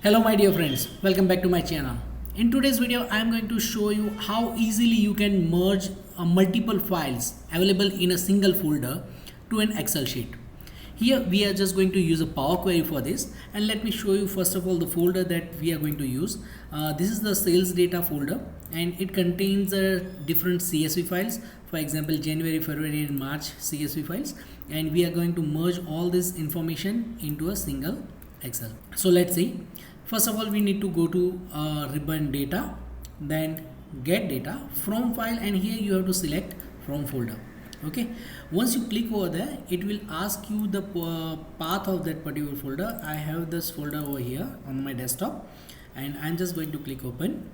Hello my dear friends, welcome back to my channel. In today's video I am going to show you how easily you can merge multiple files available in a single folder to an Excel sheet. Here we are just going to use a Power Query for this, and let me show you first of all the folder that we are going to use. This is the sales data folder, and it contains different CSV files, for example January, February and March CSV files, and we are going to merge all this information into a single Excel. So let's see. First of all, we need to go to ribbon data, then get data from file, and here you have to select from folder. Okay, once you click over there, it will ask you the path of that particular folder. I have this folder over here on my desktop, and I'm just going to click open.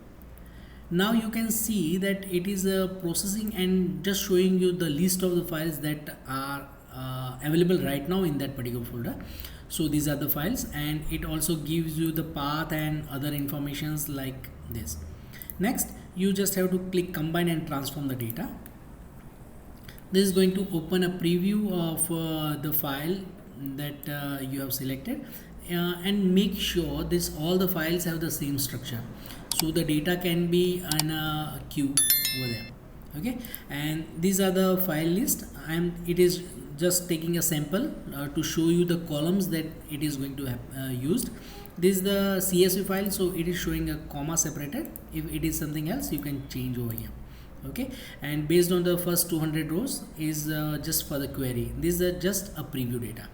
Now you can see that it is processing and just showing you the list of the files that are available right now in that particular folder. So these are the files, and it also gives you the path and other informations like this. Next, you just have to click combine and transform the data. This is going to open a preview of the file that you have selected, and make sure all the files have the same structure, so the data can be in a queue over there. Okay, and these are the file list, and it is just taking a sample to show you the columns that it is going to have used. This is the CSV file, so it is showing a comma separated. If it is something else, you can change over here. Okay, and based on the first 200 rows is just for the query. This is just a preview data.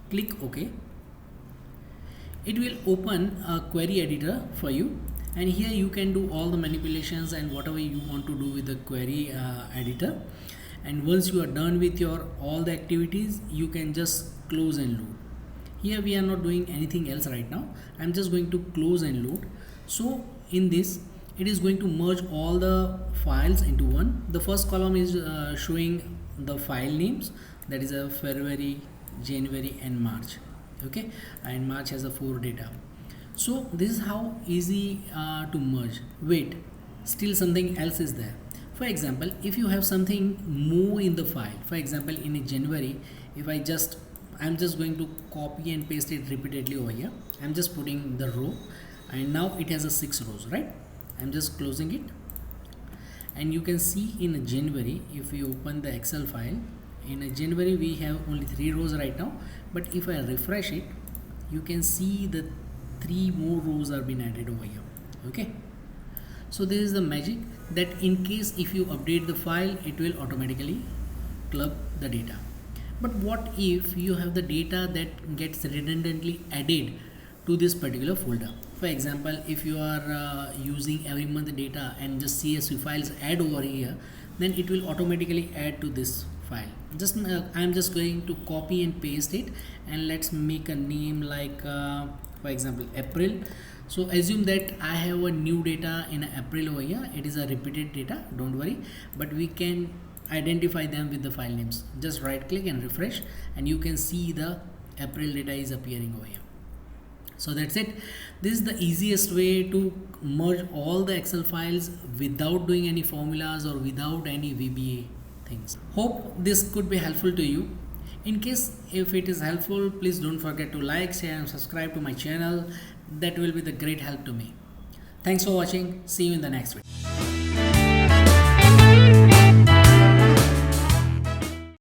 Click OK. It will open a query editor for you, and here you can do all the manipulations and whatever you want to do with the query editor. And once you are done with your all the activities, you can just close and load. Here we are not doing anything else right now. I'm just going to close and load. So in this, it is going to merge all the files into one. The first column is showing the file names, that is a February, January and March. Okay, and March has a 4 data. So this is how easy to merge. Wait, still something else is there. For example, if you have something more in the file, for example in January, if I'm just going to copy and paste it repeatedly over here. I'm just putting the row, and now it has a 6 rows, right? I'm just closing it, and you can see in January, if you open the Excel file, in January we have only 3 rows right now, but if I refresh it, you can see the 3 more rows are being added over here. Okay, so this is the magic, that in case if you update the file, it will automatically club the data. But what if you have the data that gets redundantly added to this particular folder? For example, if you are using every month data and just CSV files add over here, then it will automatically add to this file. I'm just going to copy and paste it, and let's make a name like for example April. So assume that I have a new data in April over here. It is a repeated data, don't worry, but we can identify them with the file names. Just right click and refresh, and you can see the April data is appearing over here. So that's it. This is the easiest way to merge all the Excel files without doing any formulas or without any VBA things. Hope this could be helpful to you. In case if it is helpful, please don't forget to like, share and subscribe to my channel. That will be the great help to me. Thanks for watching. See you in the next video.